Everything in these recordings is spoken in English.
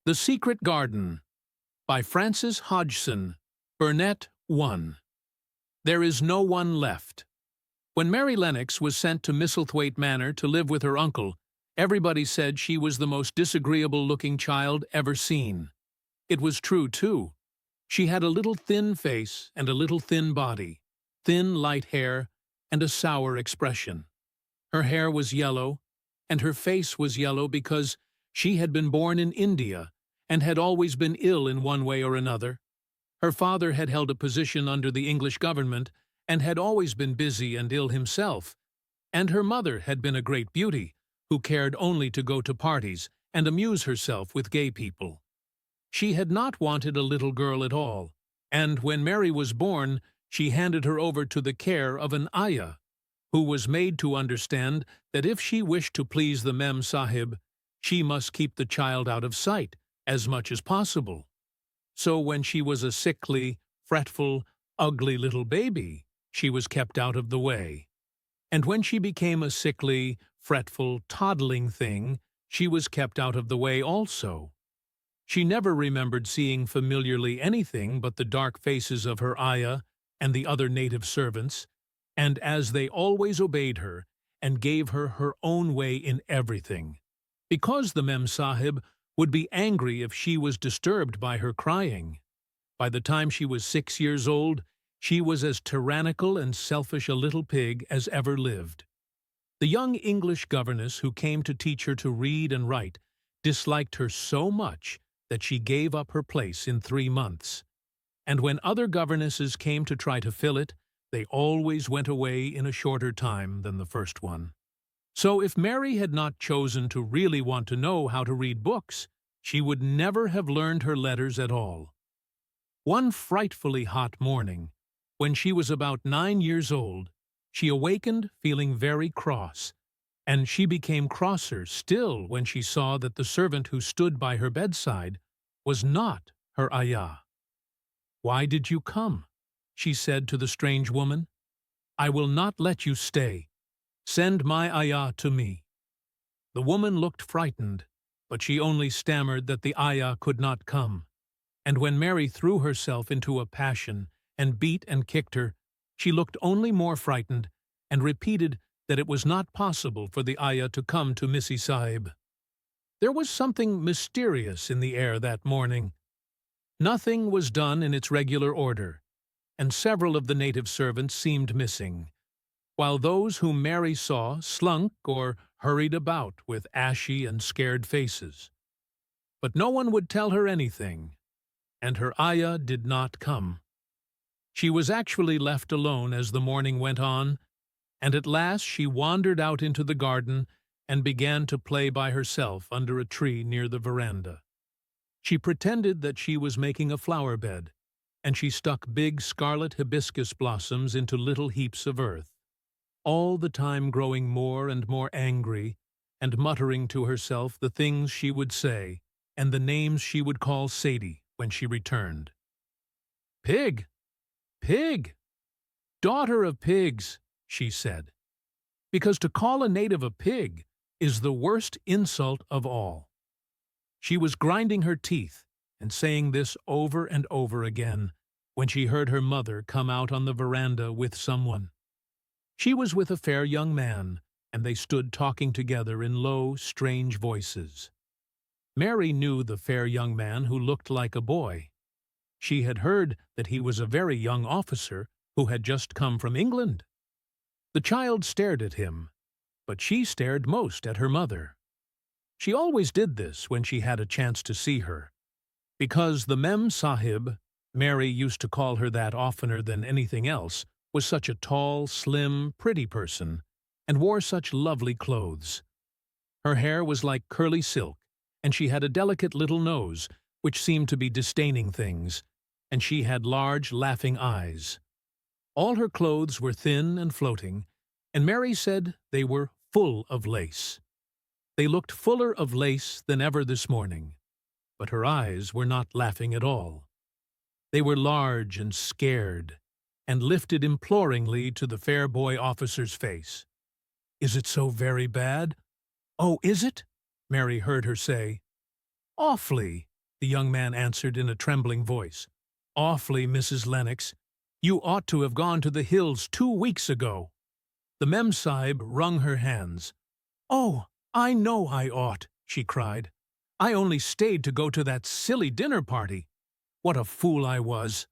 The Secret Garden by Frances Hodgson, Burnett 1. There is no one left. When Mary Lennox was sent to Misselthwaite Manor to live with her uncle, everybody said she was the most disagreeable-looking child ever seen. It was true, too. She had a little thin face and a little thin body, thin light hair, and a sour expression. Her hair was yellow, and her face was yellow because she had been born in India and had always been ill in one way or another. Her father had held a position under the English government and had always been busy and ill himself, and her mother had been a great beauty, who cared only to go to parties and amuse herself with gay people. She had not wanted a little girl at all, and when Mary was born, she handed her over to the care of an ayah, who was made to understand that if she wished to please the Mem Sahib, she must keep the child out of sight as much as possible. So when she was a sickly, fretful, ugly little baby, she was kept out of the way. And when she became a sickly, fretful, toddling thing, she was kept out of the way also. She never remembered seeing familiarly anything but the dark faces of her ayah and the other native servants, and as they always obeyed her and gave her her own way in everything, because the Mem Sahib would be angry if she was disturbed by her crying. By the time she was 6 years old, she was as tyrannical and selfish a little pig as ever lived. The young English governess who came to teach her to read and write disliked her so much that she gave up her place in 3 months. And when other governesses came to try to fill it, they always went away in a shorter time than the first one. So if Mary had not chosen to really want to know how to read books, she would never have learned her letters at all. One frightfully hot morning, when she was about 9 years old, she awakened feeling very cross, and she became crosser still when she saw that the servant who stood by her bedside was not her ayah. "Why did you come?" she said to the strange woman. "I will not let you stay. Send my ayah to me." The woman looked frightened, but she only stammered that the ayah could not come. And when Mary threw herself into a passion and beat and kicked her, she looked only more frightened and repeated that it was not possible for the ayah to come to Missy Sahib. There was something mysterious in the air that morning. Nothing was done in its regular order, and several of the native servants seemed missing, while those whom Mary saw slunk or hurried about with ashy and scared faces. But no one would tell her anything, and her ayah did not come. She was actually left alone as the morning went on, and at last she wandered out into the garden and began to play by herself under a tree near the veranda. She pretended that she was making a flower bed, and she stuck big scarlet hibiscus blossoms into little heaps of earth, all the time growing more and more angry and muttering to herself the things she would say and the names she would call Sadie when she returned. "Pig! Pig! Daughter of pigs!" she said, because to call a native a pig is the worst insult of all. She was grinding her teeth and saying this over and over again when she heard her mother come out on the veranda with someone. She was with a fair young man, and they stood talking together in low, strange voices. Mary knew the fair young man who looked like a boy. She had heard that he was a very young officer who had just come from England. The child stared at him, but she stared most at her mother. She always did this when she had a chance to see her, because the Mem Sahib, Mary used to call her that oftener than anything else, was such a tall, slim, pretty person, and wore such lovely clothes. Her hair was like curly silk, and she had a delicate little nose, which seemed to be disdaining things, and she had large, laughing eyes. All her clothes were thin and floating, and Mary said they were full of lace. They looked fuller of lace than ever this morning, but her eyes were not laughing at all. They were large and scared, and lifted imploringly to the fair boy officer's face. "Is it so very bad?" "Oh, is it?" Mary heard her say. "Awfully," the young man answered in a trembling voice. "Awfully, Mrs. Lennox. You ought to have gone to the hills 2 weeks ago." The Memsahib wrung her hands. "Oh, I know I ought," she cried. "I only stayed to go to that silly dinner party. What a fool I was!"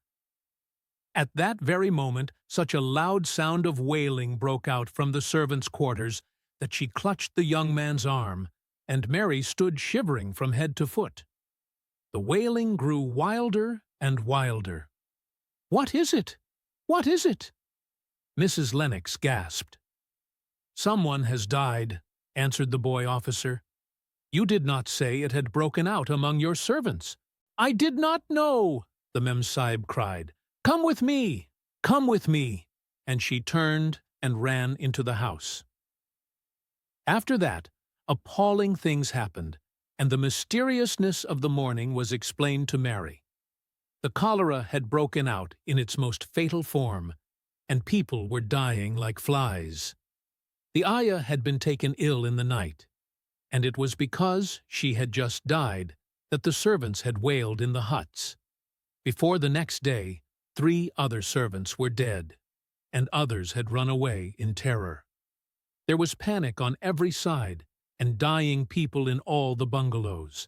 At that very moment, such a loud sound of wailing broke out from the servants' quarters that she clutched the young man's arm, and Mary stood shivering from head to foot. The wailing grew wilder and wilder. "What is it? What is it?" Mrs. Lennox gasped. "Someone has died," answered the boy officer. "You did not say it had broken out among your servants." "I did not know," the Memsahib cried. "Come with me! Come with me!" And she turned and ran into the house. After that, appalling things happened, and the mysteriousness of the morning was explained to Mary. The cholera had broken out in its most fatal form, and people were dying like flies. The ayah had been taken ill in the night, and it was because she had just died that the servants had wailed in the huts. Before the next day, 3 other servants were dead, and others had run away in terror. There was panic on every side, and dying people in all the bungalows.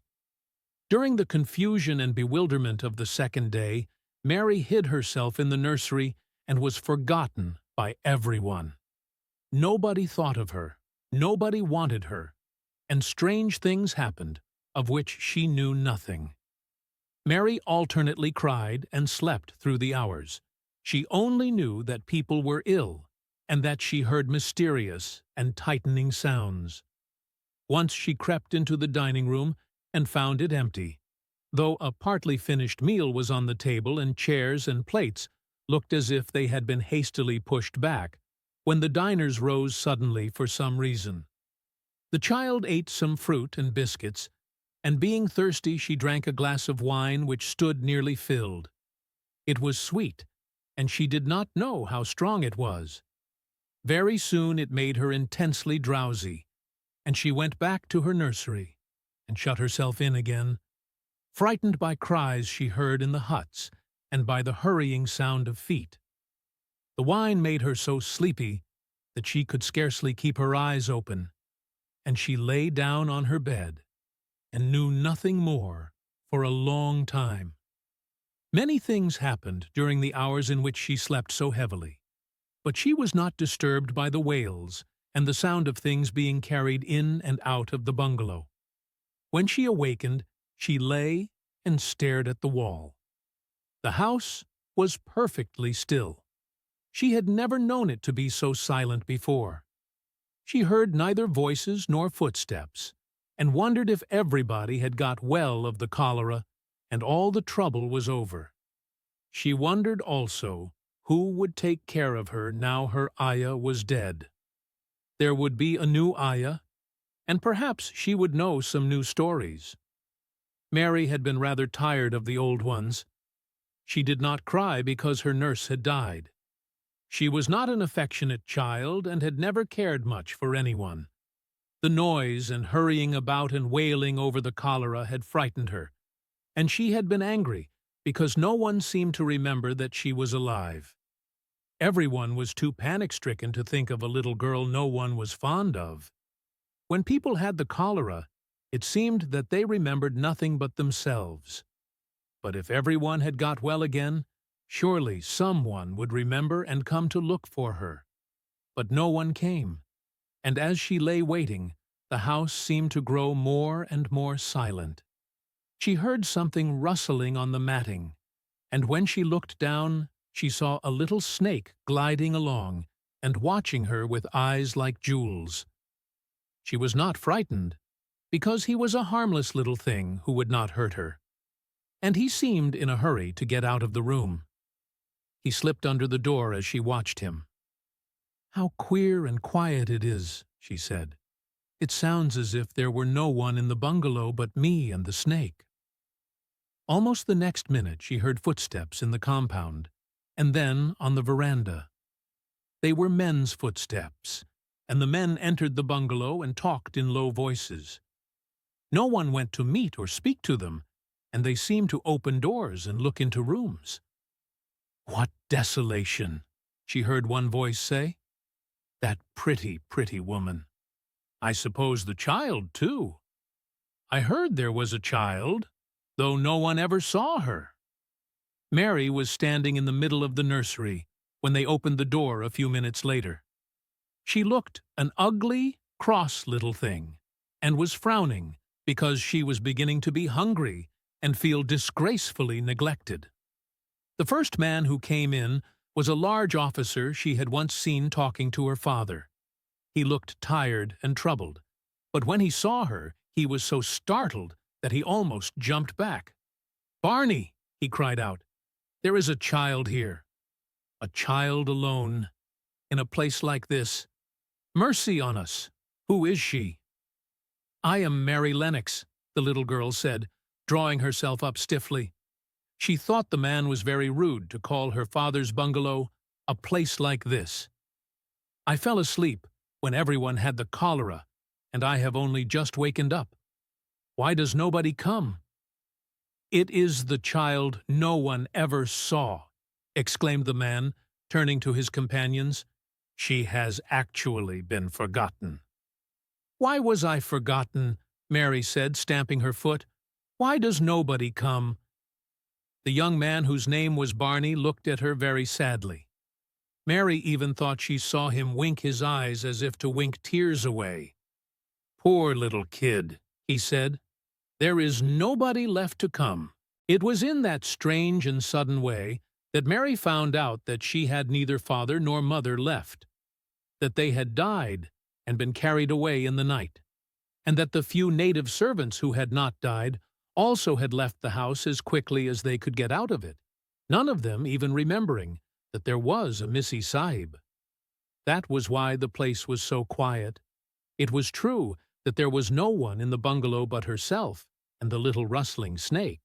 During the confusion and bewilderment of the second day, Mary hid herself in the nursery and was forgotten by everyone. Nobody thought of her, nobody wanted her, and strange things happened of which she knew nothing. Mary alternately cried and slept through the hours. She only knew that people were ill, and that she heard mysterious and tightening sounds. Once she crept into the dining room and found it empty, though a partly finished meal was on the table and chairs and plates looked as if they had been hastily pushed back, when the diners rose suddenly for some reason. The child ate some fruit and biscuits, and being thirsty she drank a glass of wine which stood nearly filled. It was sweet, and she did not know how strong it was. Very soon it made her intensely drowsy, and she went back to her nursery and shut herself in again, frightened by cries she heard in the huts and by the hurrying sound of feet. The wine made her so sleepy that she could scarcely keep her eyes open, and she lay down on her bed and knew nothing more for a long time. Many things happened during the hours in which she slept so heavily, but she was not disturbed by the wails and the sound of things being carried in and out of the bungalow. When she awakened, she lay and stared at the wall. The house was perfectly still. She had never known it to be so silent before. She heard neither voices nor footsteps, and wondered if everybody had got well of the cholera and all the trouble was over. She wondered also who would take care of her now her ayah was dead. There would be a new ayah, and perhaps she would know some new stories. Mary had been rather tired of the old ones. She did not cry because her nurse had died. She was not an affectionate child and had never cared much for anyone. The noise and hurrying about and wailing over the cholera had frightened her, and she had been angry because no one seemed to remember that she was alive. Everyone was too panic-stricken to think of a little girl no one was fond of. When people had the cholera, it seemed that they remembered nothing but themselves. But if everyone had got well again, surely someone would remember and come to look for her. But no one came, and as she lay waiting, the house seemed to grow more and more silent. She heard something rustling on the matting, and when she looked down, she saw a little snake gliding along and watching her with eyes like jewels. She was not frightened, because he was a harmless little thing who would not hurt her, and he seemed in a hurry to get out of the room. He slipped under the door as she watched him. "How queer and quiet it is," she said. "It sounds as if there were no one in the bungalow but me and the snake." Almost the next minute she heard footsteps in the compound, and then on the veranda. They were men's footsteps, and the men entered the bungalow and talked in low voices. No one went to meet or speak to them, and they seemed to open doors and look into rooms. "What desolation!" she heard one voice say. "That pretty, pretty woman. I suppose the child, too. I heard there was a child, though no one ever saw her." Mary was standing in the middle of the nursery when they opened the door a few minutes later. She looked an ugly, cross little thing, and was frowning because she was beginning to be hungry and feel disgracefully neglected. The first man who came in was a large officer she had once seen talking to her father. He looked tired and troubled, but when he saw her, he was so startled that he almost jumped back. "Barney!" he cried out. "There is a child here. A child alone, in a place like this. Mercy on us! Who is she?" "I am Mary Lennox," the little girl said, drawing herself up stiffly. She thought the man was very rude to call her father's bungalow a place like this. "I fell asleep when everyone had the cholera, and I have only just wakened up. Why does nobody come?" "It is the child no one ever saw," exclaimed the man, turning to his companions. "She has actually been forgotten." "Why was I forgotten?" Mary said, stamping her foot. "Why does nobody come?" The young man whose name was Barney looked at her very sadly. Mary even thought she saw him wink his eyes as if to wink tears away. "Poor little kid," he said. "There is nobody left to come." It was in that strange and sudden way that Mary found out that she had neither father nor mother left, that they had died and been carried away in the night, and that the few native servants who had not died also had left the house as quickly as they could get out of it, none of them even remembering that there was a Missy Sahib. That was why the place was so quiet. It was true that there was no one in the bungalow but herself and the little rustling snake.